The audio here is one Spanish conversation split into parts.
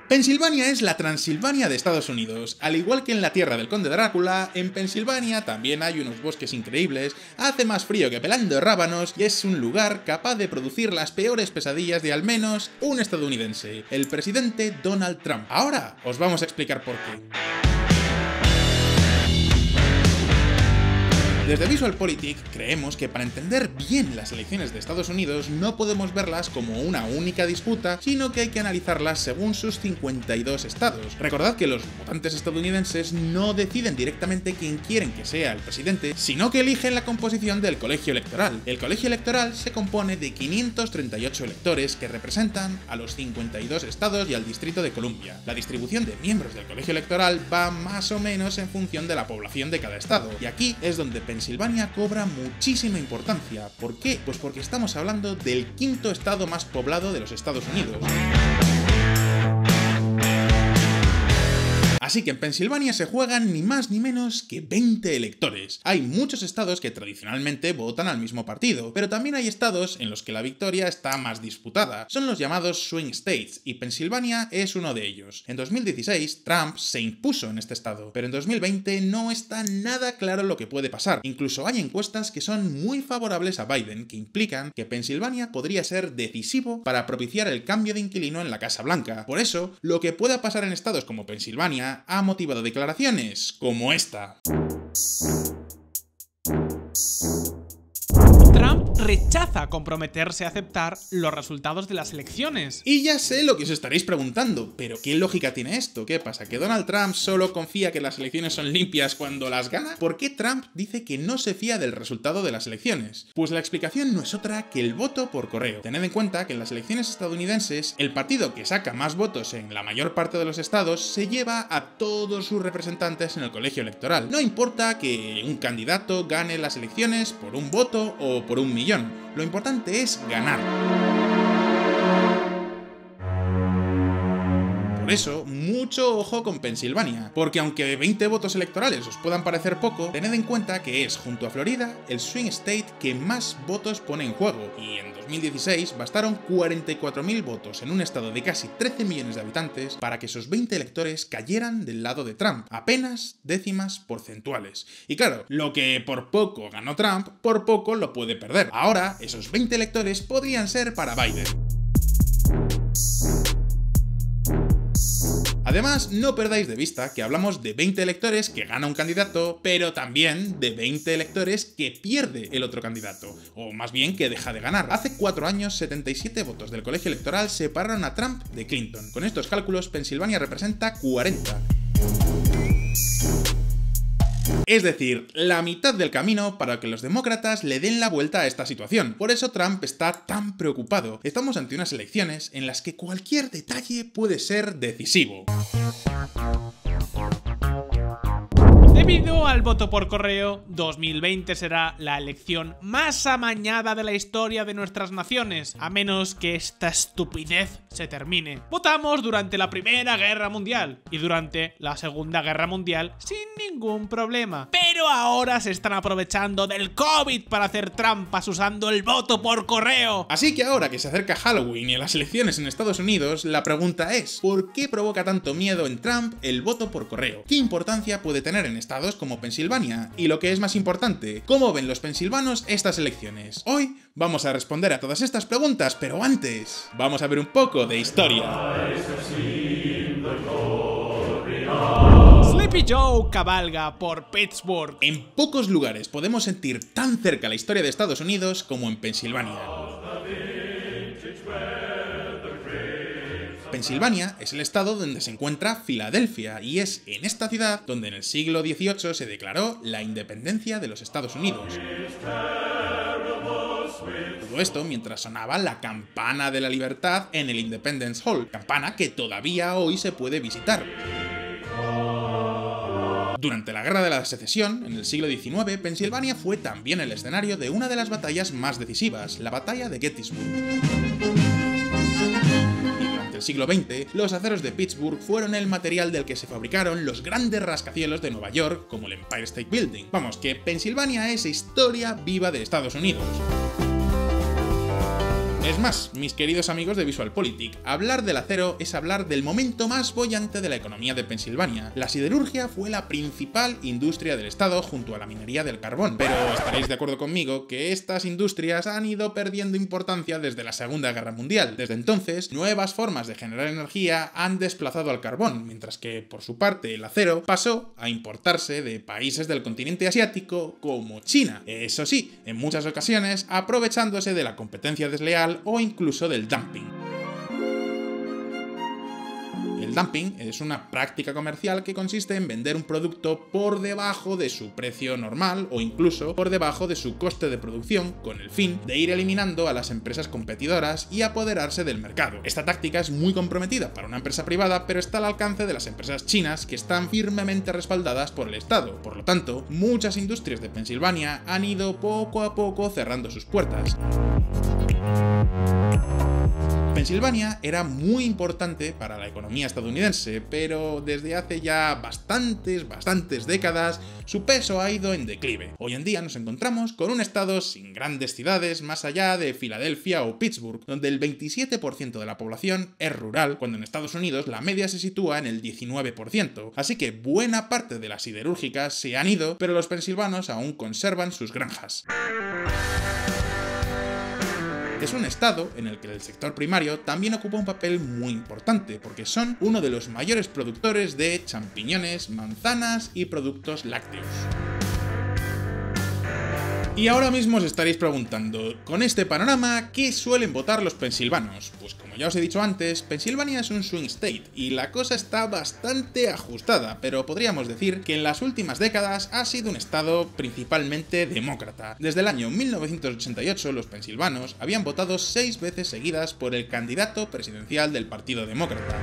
Pensilvania es la Transilvania de Estados Unidos. Al igual que en la tierra del conde Drácula, en Pensilvania también hay unos bosques increíbles, hace más frío que pelando rábanos y es un lugar capaz de producir las peores pesadillas de al menos un estadounidense, el presidente Donald Trump. Ahora os vamos a explicar por qué. Desde VisualPolitik creemos que para entender bien las elecciones de Estados Unidos no podemos verlas como una única disputa, sino que hay que analizarlas según sus 52 estados. Recordad que los votantes estadounidenses no deciden directamente quién quieren que sea el presidente, sino que eligen la composición del colegio electoral. El colegio electoral se compone de 538 electores que representan a los 52 estados y al Distrito de Columbia. La distribución de miembros del colegio electoral va más o menos en función de la población de cada estado, y aquí es donde Pensilvania cobra muchísima importancia. ¿Por qué? Pues porque estamos hablando del quinto estado más poblado de los Estados Unidos. Así que en Pensilvania se juegan ni más ni menos que 20 electores. Hay muchos estados que tradicionalmente votan al mismo partido, pero también hay estados en los que la victoria está más disputada. Son los llamados swing states, y Pensilvania es uno de ellos. En 2016, Trump se impuso en este estado, pero en 2020 no está nada claro lo que puede pasar. Incluso hay encuestas que son muy favorables a Biden, que implican que Pensilvania podría ser decisivo para propiciar el cambio de inquilino en la Casa Blanca. Por eso, lo que pueda pasar en estados como Pensilvania ha motivado declaraciones como esta. Trump rechaza comprometerse a aceptar los resultados de las elecciones. Y ya sé lo que os estaréis preguntando, pero ¿qué lógica tiene esto? ¿Qué pasa? ¿Que Donald Trump solo confía que las elecciones son limpias cuando las gana? ¿Por qué Trump dice que no se fía del resultado de las elecciones? Pues la explicación no es otra que el voto por correo. Tened en cuenta que en las elecciones estadounidenses, el partido que saca más votos en la mayor parte de los estados se lleva a todos sus representantes en el colegio electoral. No importa que un candidato gane las elecciones por un voto o por 1.000.000. Lo importante es ganar. Por eso, mucho ojo con Pensilvania, porque aunque 20 votos electorales os puedan parecer poco, tened en cuenta que es, junto a Florida, el swing state que más votos pone en juego, y en 2016 bastaron 44.000 votos en un estado de casi 13 millones de habitantes para que esos 20 electores cayeran del lado de Trump, apenas décimas porcentuales. Y claro, lo que por poco ganó Trump, por poco lo puede perder. Ahora, esos 20 electores podrían ser para Biden. Además, no perdáis de vista que hablamos de 20 electores que gana un candidato, pero también de 20 electores que pierde el otro candidato, o más bien que deja de ganar. Hace 4 años, 77 votos del colegio electoral separaron a Trump de Clinton. Con estos cálculos, Pensilvania representa 40. Es decir, la mitad del camino para que los demócratas le den la vuelta a esta situación. Por eso Trump está tan preocupado. Estamos ante unas elecciones en las que cualquier detalle puede ser decisivo. Debido al voto por correo, 2020 será la elección más amañada de la historia de nuestras naciones, a menos que esta estupidez se termine. Votamos durante la Primera Guerra Mundial y durante la Segunda Guerra Mundial sin ningún problema. Pero ahora se están aprovechando del COVID para hacer trampas usando el voto por correo. Así que ahora que se acerca Halloween y las elecciones en Estados Unidos, la pregunta es, ¿por qué provoca tanto miedo en Trump el voto por correo? ¿Qué importancia puede tener en estados como Pensilvania? Y lo que es más importante, ¿cómo ven los pensilvanos estas elecciones? Hoy vamos a responder a todas estas preguntas, pero antes, vamos a ver un poco de historia. Sleepy Joe cabalga por Pittsburgh. En pocos lugares podemos sentir tan cerca la historia de Estados Unidos como en Pensilvania. Pensilvania es el estado donde se encuentra Filadelfia, y es en esta ciudad donde en el siglo XVIII se declaró la independencia de los Estados Unidos. Todo esto mientras sonaba la campana de la libertad en el Independence Hall, campana que todavía hoy se puede visitar. Durante la Guerra de la Secesión, en el siglo XIX, Pensilvania fue también el escenario de una de las batallas más decisivas, la batalla de Gettysburg. Del siglo XX, los aceros de Pittsburgh fueron el material del que se fabricaron los grandes rascacielos de Nueva York, como el Empire State Building. Vamos, que Pensilvania es historia viva de Estados Unidos. Es más, mis queridos amigos de VisualPolitik, hablar del acero es hablar del momento más boyante de la economía de Pensilvania. La siderurgia fue la principal industria del estado junto a la minería del carbón, pero estaréis de acuerdo conmigo que estas industrias han ido perdiendo importancia desde la Segunda Guerra Mundial. Desde entonces, nuevas formas de generar energía han desplazado al carbón, mientras que, por su parte, el acero pasó a importarse de países del continente asiático como China. Eso sí, en muchas ocasiones aprovechándose de la competencia desleal o incluso del dumping. El dumping es una práctica comercial que consiste en vender un producto por debajo de su precio normal o incluso por debajo de su coste de producción, con el fin de ir eliminando a las empresas competidoras y apoderarse del mercado. Esta táctica es muy comprometida para una empresa privada, pero está al alcance de las empresas chinas que están firmemente respaldadas por el Estado. Por lo tanto, muchas industrias de Pensilvania han ido poco a poco cerrando sus puertas. Pensilvania era muy importante para la economía estadounidense, pero desde hace ya bastantes décadas su peso ha ido en declive. Hoy en día nos encontramos con un estado sin grandes ciudades más allá de Filadelfia o Pittsburgh, donde el 27% de la población es rural, cuando en Estados Unidos la media se sitúa en el 19%. Así que buena parte de las siderúrgicas se han ido, pero los pensilvanos aún conservan sus granjas. Es un estado en el que el sector primario también ocupa un papel muy importante, porque son uno de los mayores productores de champiñones, manzanas y productos lácteos. Y ahora mismo os estaréis preguntando, con este panorama, ¿qué suelen votar los pensilvanos? Pues como ya os he dicho antes, Pensilvania es un swing state y la cosa está bastante ajustada, pero podríamos decir que en las últimas décadas ha sido un estado principalmente demócrata. Desde el año 1988 los pensilvanos habían votado 6 veces seguidas por el candidato presidencial del Partido Demócrata.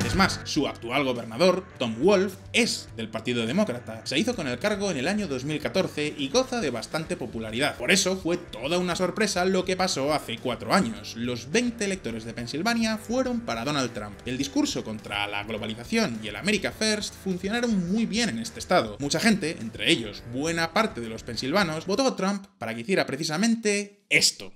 Es más, su actual gobernador, Tom Wolf, es del Partido Demócrata. Se hizo con el cargo en el año 2014 y goza de bastante popularidad. Por eso fue toda una sorpresa lo que pasó hace 4 años. Los 20 electores de Pensilvania fueron para Donald Trump. El discurso contra la globalización y el America First funcionaron muy bien en este estado. Mucha gente, entre ellos buena parte de los pensilvanos, votó a Trump para que hiciera precisamente esto.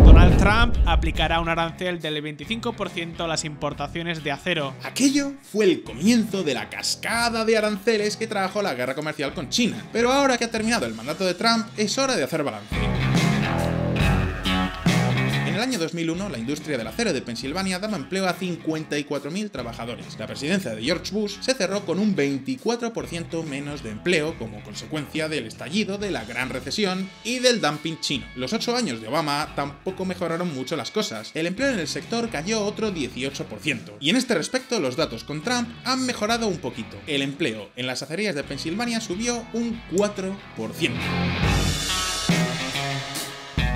Donald Trump aplicará un arancel del 25% a las importaciones de acero. Aquello fue el comienzo de la cascada de aranceles que trajo la guerra comercial con China. Pero ahora que ha terminado el mandato de Trump, es hora de hacer balance. En el año 2001, la industria del acero de Pensilvania daba empleo a 54.000 trabajadores. La presidencia de George Bush se cerró con un 24% menos de empleo como consecuencia del estallido de la Gran Recesión y del dumping chino. Los 8 años de Obama tampoco mejoraron mucho las cosas. El empleo en el sector cayó otro 18%. Y en este respecto, los datos con Trump han mejorado un poquito. El empleo en las acerías de Pensilvania subió un 4%.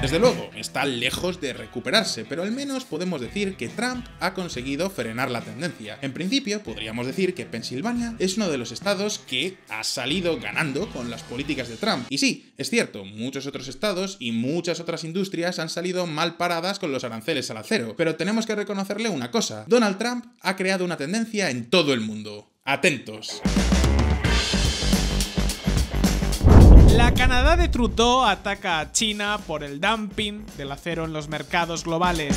Desde luego, está lejos de recuperarse, pero al menos podemos decir que Trump ha conseguido frenar la tendencia. En principio, podríamos decir que Pensilvania es uno de los estados que ha salido ganando con las políticas de Trump. Y sí, es cierto, muchos otros estados y muchas otras industrias han salido mal paradas con los aranceles al acero, pero tenemos que reconocerle una cosa: Donald Trump ha creado una tendencia en todo el mundo. ¡Atentos! La Canadá de Trudeau ataca a China por el dumping del acero en los mercados globales.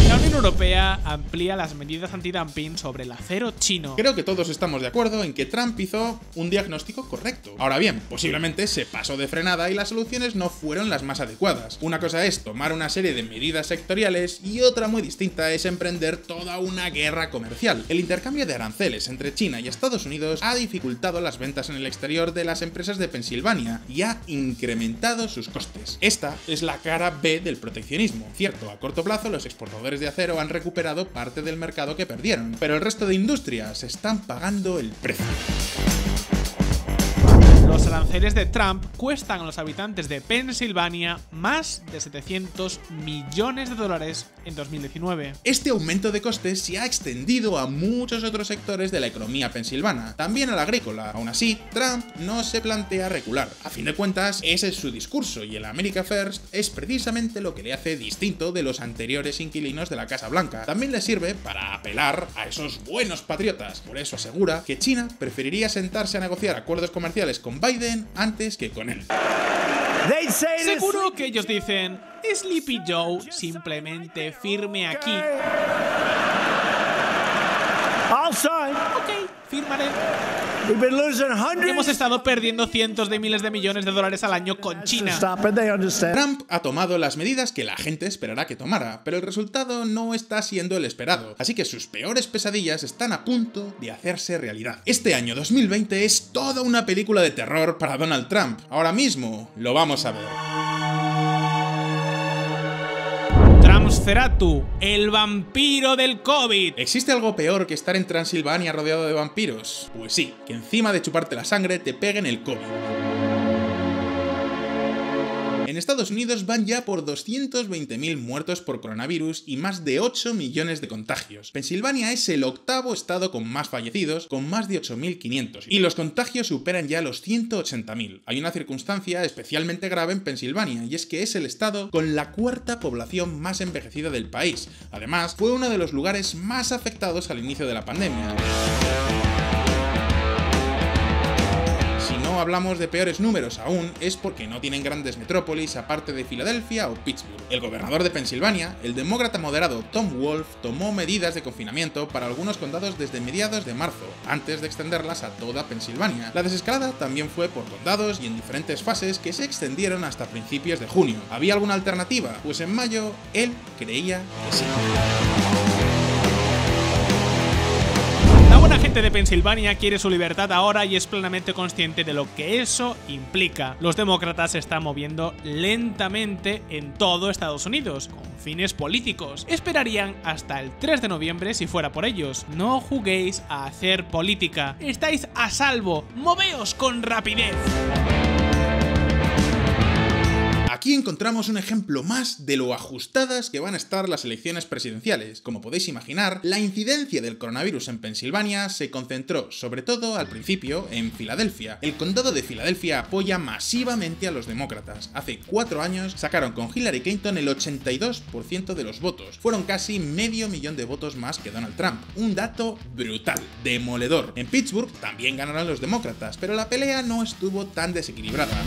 La Unión Europea amplía las medidas antidumping sobre el acero chino. Creo que todos estamos de acuerdo en que Trump hizo un diagnóstico correcto. Ahora bien, posiblemente se pasó de frenada y las soluciones no fueron las más adecuadas. Una cosa es tomar una serie de medidas sectoriales y otra muy distinta es emprender toda una guerra comercial. El intercambio de aranceles entre China y Estados Unidos ha dificultado las ventas en el exterior de las empresas de Pensilvania y ha incrementado sus costes. Esta es la cara B del proteccionismo. Cierto, a corto plazo los exportadores de acero han recuperado parte del mercado que perdieron, pero el resto de industrias están pagando el precio. Los aranceles de Trump cuestan a los habitantes de Pensilvania más de 700 millones de dólares en 2019. Este aumento de costes se ha extendido a muchos otros sectores de la economía pensilvana, también al agrícola. Aún así, Trump no se plantea recular. A fin de cuentas, ese es su discurso y el America First es precisamente lo que le hace distinto de los anteriores inquilinos de la Casa Blanca. También le sirve para apelar a esos buenos patriotas. Por eso asegura que China preferiría sentarse a negociar acuerdos comerciales con Biden coinciden antes que con él. Seguro que ellos dicen: Sleepy Joe, simplemente firme aquí. Ok, firmaré. Hemos estado perdiendo cientos de miles de millones de dólares al año con China. Trump ha tomado las medidas que la gente esperará que tomara, pero el resultado no está siendo el esperado, así que sus peores pesadillas están a punto de hacerse realidad. Este año 2020 es toda una película de terror para Donald Trump. Ahora mismo lo vamos a ver. Nosferatu, el vampiro del COVID. ¿Existe algo peor que estar en Transilvania rodeado de vampiros? Pues sí, que encima de chuparte la sangre te peguen el COVID. En Estados Unidos van ya por 220.000 muertos por coronavirus y más de 8 millones de contagios. Pensilvania es el octavo estado con más fallecidos, con más de 8.500, y los contagios superan ya los 180.000. Hay una circunstancia especialmente grave en Pensilvania, y es que es el estado con la cuarta población más envejecida del país. Además, fue uno de los lugares más afectados al inicio de la pandemia. No hablamos de peores números aún, es porque no tienen grandes metrópolis aparte de Filadelfia o Pittsburgh. El gobernador de Pensilvania, el demócrata moderado Tom Wolf, tomó medidas de confinamiento para algunos condados desde mediados de marzo, antes de extenderlas a toda Pensilvania. La desescalada también fue por condados y en diferentes fases que se extendieron hasta principios de junio. ¿Había alguna alternativa? Pues en mayo él creía que sí. La gente de Pensilvania quiere su libertad ahora y es plenamente consciente de lo que eso implica. Los demócratas se están moviendo lentamente en todo Estados Unidos, con fines políticos. Esperarían hasta el 3 de noviembre si fuera por ellos. No juguéis a hacer política. Estáis a salvo. Moveos con rapidez. Aquí encontramos un ejemplo más de lo ajustadas que van a estar las elecciones presidenciales. Como podéis imaginar, la incidencia del coronavirus en Pensilvania se concentró, sobre todo al principio, en Filadelfia. El condado de Filadelfia apoya masivamente a los demócratas. Hace 4 años sacaron con Hillary Clinton el 82% de los votos. Fueron casi medio millón de votos más que Donald Trump. Un dato brutal, demoledor. En Pittsburgh también ganaron los demócratas, pero la pelea no estuvo tan desequilibrada.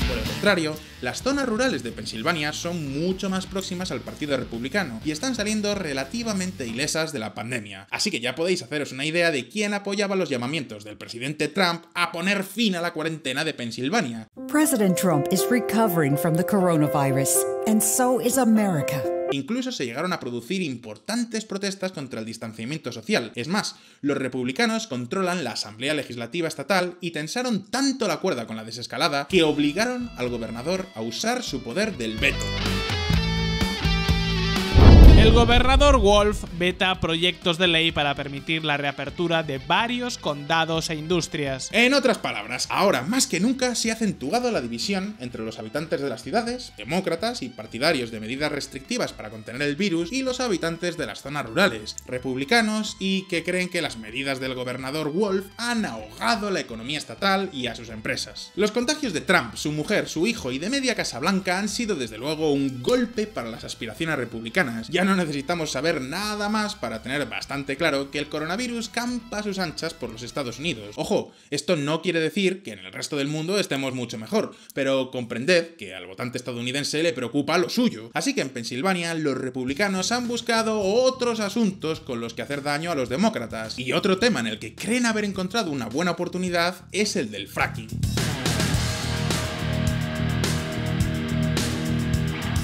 Por el contrario, las zonas rurales de Pensilvania son mucho más próximas al Partido Republicano y están saliendo relativamente ilesas de la pandemia. Así que ya podéis haceros una idea de quién apoyaba los llamamientos del presidente Trump a poner fin a la cuarentena de Pensilvania. President Trump is recovering from the coronavirus, and so is America. Incluso se llegaron a producir importantes protestas contra el distanciamiento social. Es más, los republicanos controlan la Asamblea Legislativa Estatal y tensaron tanto la cuerda con la desescalada que obligaron al gobernador a usar su poder del veto. El gobernador Wolf veta proyectos de ley para permitir la reapertura de varios condados e industrias. En otras palabras, ahora más que nunca se ha acentuado la división entre los habitantes de las ciudades, demócratas y partidarios de medidas restrictivas para contener el virus, y los habitantes de las zonas rurales, republicanos y que creen que las medidas del gobernador Wolf han ahogado la economía estatal y a sus empresas. Los contagios de Trump, su mujer, su hijo y de media Casa Blanca han sido desde luego un golpe para las aspiraciones republicanas. Ya no necesitamos saber nada más para tener bastante claro que el coronavirus campa a sus anchas por los Estados Unidos. Ojo, esto no quiere decir que en el resto del mundo estemos mucho mejor, pero comprended que al votante estadounidense le preocupa lo suyo. Así que en Pensilvania los republicanos han buscado otros asuntos con los que hacer daño a los demócratas. Y otro tema en el que creen haber encontrado una buena oportunidad es el del fracking.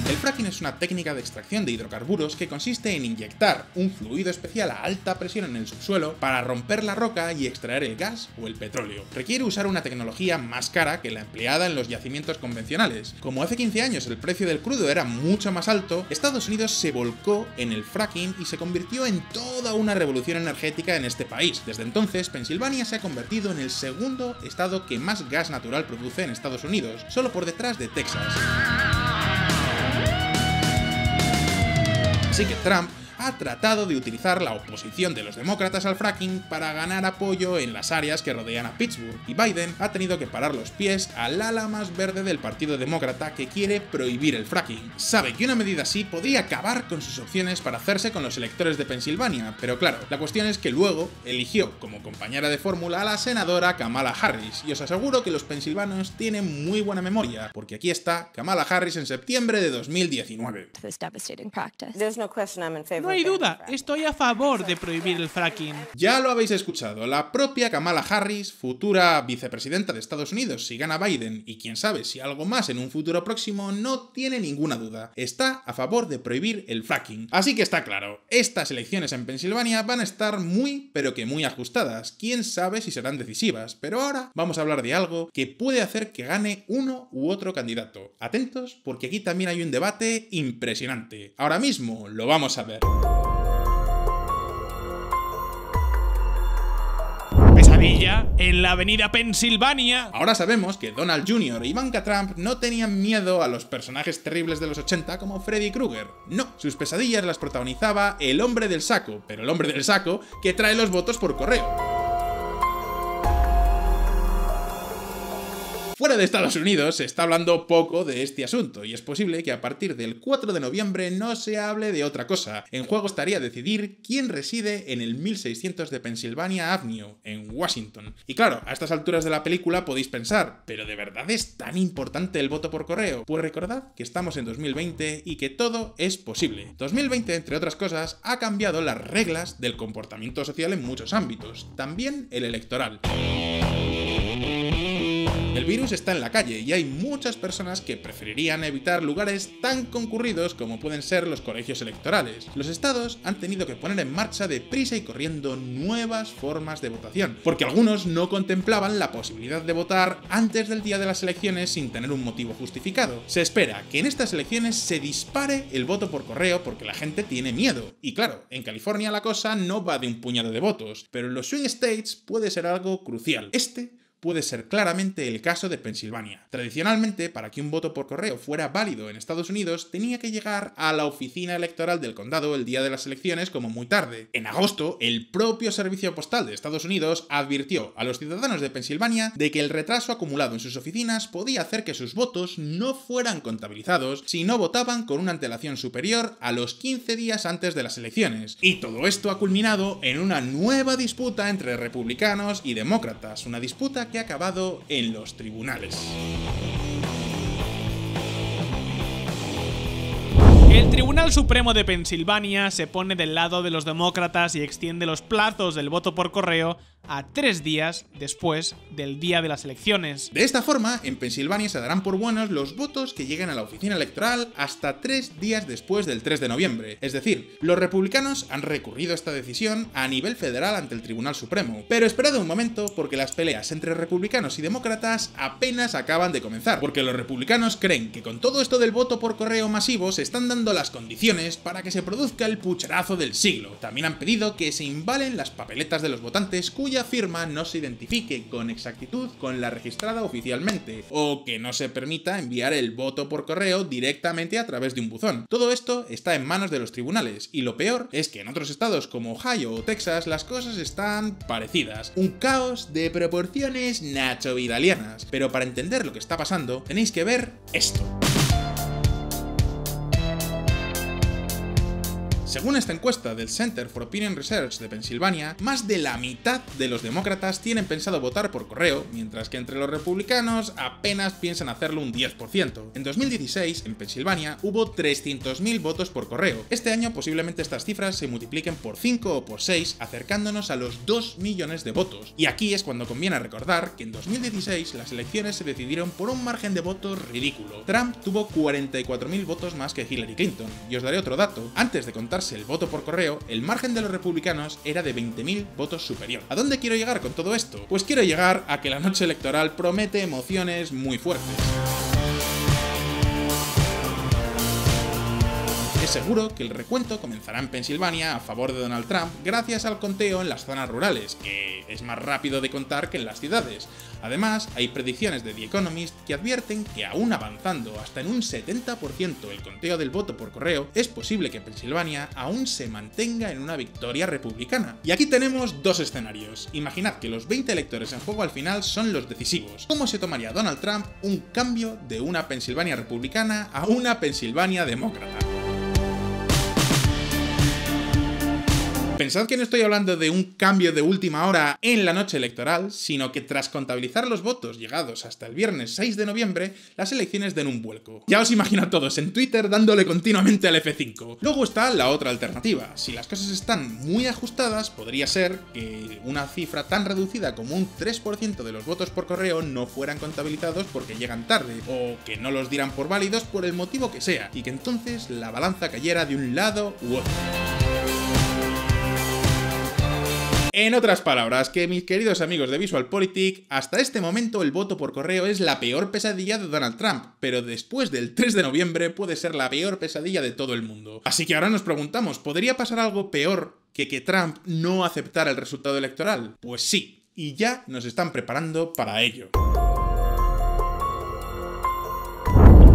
El fracking es una técnica de extracción de hidrocarburos que consiste en inyectar un fluido especial a alta presión en el subsuelo para romper la roca y extraer el gas o el petróleo. Requiere usar una tecnología más cara que la empleada en los yacimientos convencionales. Como hace 15 años el precio del crudo era mucho más alto, Estados Unidos se volcó en el fracking y se convirtió en toda una revolución energética en este país. Desde entonces, Pensilvania se ha convertido en el segundo estado que más gas natural produce en Estados Unidos, solo por detrás de Texas. Así que Trump ha tratado de utilizar la oposición de los demócratas al fracking para ganar apoyo en las áreas que rodean a Pittsburgh, y Biden ha tenido que parar los pies al ala más verde del Partido Demócrata que quiere prohibir el fracking. Sabe que una medida así podría acabar con sus opciones para hacerse con los electores de Pensilvania, pero claro, la cuestión es que luego eligió como compañera de fórmula a la senadora Kamala Harris, y os aseguro que los pensilvanos tienen muy buena memoria, porque aquí está Kamala Harris en septiembre de 2019. No hay duda, estoy a favor de prohibir el fracking. Ya lo habéis escuchado, la propia Kamala Harris, futura vicepresidenta de Estados Unidos si gana Biden, y quién sabe si algo más en un futuro próximo, no tiene ninguna duda, está a favor de prohibir el fracking. Así que está claro, estas elecciones en Pensilvania van a estar muy, pero que muy ajustadas, quién sabe si serán decisivas, pero ahora vamos a hablar de algo que puede hacer que gane uno u otro candidato. Atentos, porque aquí también hay un debate impresionante. Ahora mismo lo vamos a ver. Pesadilla en la avenida Pensilvania. Ahora sabemos que Donald Jr. e Ivanka Trump no tenían miedo a los personajes terribles de los 80 como Freddy Krueger. No, sus pesadillas las protagonizaba el hombre del saco, pero el hombre del saco que trae los votos por correo. Fuera de Estados Unidos se está hablando poco de este asunto, y es posible que a partir del 4 de noviembre no se hable de otra cosa. En juego estaría decidir quién reside en el 1600 de Pennsylvania Avenue, en Washington. Y claro, a estas alturas de la película podéis pensar, ¿pero de verdad es tan importante el voto por correo? Pues recordad que estamos en 2020 y que todo es posible. 2020, entre otras cosas, ha cambiado las reglas del comportamiento social en muchos ámbitos, también el electoral. El virus está en la calle y hay muchas personas que preferirían evitar lugares tan concurridos como pueden ser los colegios electorales. Los estados han tenido que poner en marcha deprisa y corriendo nuevas formas de votación, porque algunos no contemplaban la posibilidad de votar antes del día de las elecciones sin tener un motivo justificado. Se espera que en estas elecciones se dispare el voto por correo porque la gente tiene miedo. Y claro, en California la cosa no va de un puñado de votos, pero en los swing states puede ser algo crucial. Este puede ser claramente el caso de Pensilvania. Tradicionalmente, para que un voto por correo fuera válido en Estados Unidos, tenía que llegar a la oficina electoral del condado el día de las elecciones como muy tarde. En agosto, el propio Servicio Postal de Estados Unidos advirtió a los ciudadanos de Pensilvania de que el retraso acumulado en sus oficinas podía hacer que sus votos no fueran contabilizados si no votaban con una antelación superior a los 15 días antes de las elecciones. Y todo esto ha culminado en una nueva disputa entre republicanos y demócratas, una disputa que ha acabado en los tribunales. El Tribunal Supremo de Pensilvania se pone del lado de los demócratas y extiende los plazos del voto por correo a 3 días después del día de las elecciones. De esta forma, en Pensilvania se darán por buenos los votos que lleguen a la oficina electoral hasta 3 días después del 3 de noviembre. Es decir, los republicanos han recurrido esta decisión a nivel federal ante el Tribunal Supremo. Pero esperad un momento, porque las peleas entre republicanos y demócratas apenas acaban de comenzar, porque los republicanos creen que con todo esto del voto por correo masivo se están dando las condiciones para que se produzca el pucherazo del siglo. También han pedido que se invalen las papeletas de los votantes cuya firma no se identifique con exactitud con la registrada oficialmente, o que no se permita enviar el voto por correo directamente a través de un buzón. Todo esto está en manos de los tribunales, y lo peor es que en otros estados como Ohio o Texas las cosas están parecidas. Un caos de proporciones nacho-italianas. Pero para entender lo que está pasando, tenéis que ver esto. Según esta encuesta del Center for Opinion Research de Pensilvania, más de la mitad de los demócratas tienen pensado votar por correo, mientras que entre los republicanos apenas piensan hacerlo un 10%. En 2016, en Pensilvania, hubo 300.000 votos por correo. Este año posiblemente estas cifras se multipliquen por 5 o por 6, acercándonos a los 2 millones de votos. Y aquí es cuando conviene recordar que en 2016 las elecciones se decidieron por un margen de votos ridículo. Trump tuvo 44.000 votos más que Hillary Clinton. Y os daré otro dato. Antes de contar el voto por correo, el margen de los republicanos era de 20.000 votos superior. ¿A dónde quiero llegar con todo esto? Pues quiero llegar a que la noche electoral promete emociones muy fuertes. Es seguro que el recuento comenzará en Pensilvania a favor de Donald Trump gracias al conteo en las zonas rurales, que es más rápido de contar que en las ciudades. Además, hay predicciones de The Economist que advierten que aún avanzando hasta en un 70% el conteo del voto por correo, es posible que Pensilvania aún se mantenga en una victoria republicana. Y aquí tenemos dos escenarios. Imaginad que los 20 electores en juego al final son los decisivos. ¿Cómo se tomaría Donald Trump un cambio de una Pensilvania republicana a una Pensilvania demócrata? Pensad que no estoy hablando de un cambio de última hora en la noche electoral, sino que tras contabilizar los votos llegados hasta el viernes 6 de noviembre, las elecciones den un vuelco. Ya os imagino a todos en Twitter dándole continuamente al F5. Luego está la otra alternativa. Si las cosas están muy ajustadas, podría ser que una cifra tan reducida como un 3% de los votos por correo no fueran contabilizados porque llegan tarde, o que no los dieran por válidos por el motivo que sea, y que entonces la balanza cayera de un lado u otro. En otras palabras, que mis queridos amigos de VisualPolitik, hasta este momento el voto por correo es la peor pesadilla de Donald Trump, pero después del 3 de noviembre puede ser la peor pesadilla de todo el mundo. Así que ahora nos preguntamos, ¿podría pasar algo peor que Trump no aceptara el resultado electoral? Pues sí, y ya nos están preparando para ello.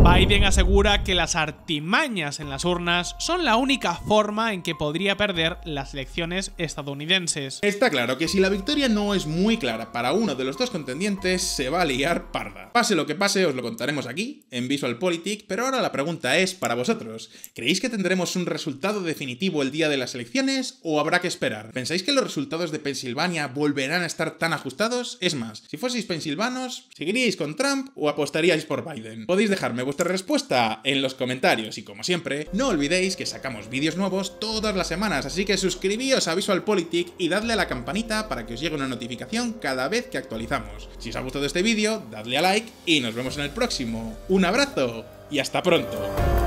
Biden asegura que las artimañas en las urnas son la única forma en que podría perder las elecciones estadounidenses. Está claro que si la victoria no es muy clara para uno de los dos contendientes, se va a liar parda. Pase lo que pase, os lo contaremos aquí, en VisualPolitik, pero ahora la pregunta es para vosotros. ¿Creéis que tendremos un resultado definitivo el día de las elecciones o habrá que esperar? ¿Pensáis que los resultados de Pensilvania volverán a estar tan ajustados? Es más, si fueseis pensilvanos, ¿seguiríais con Trump o apostaríais por Biden? Podéis dejarme vuestra respuesta en los comentarios y como siempre, no olvidéis que sacamos vídeos nuevos todas las semanas, así que suscribíos a VisualPolitik y dadle a la campanita para que os llegue una notificación cada vez que actualizamos. Si os ha gustado este vídeo, dadle a like y nos vemos en el próximo. Un abrazo y hasta pronto.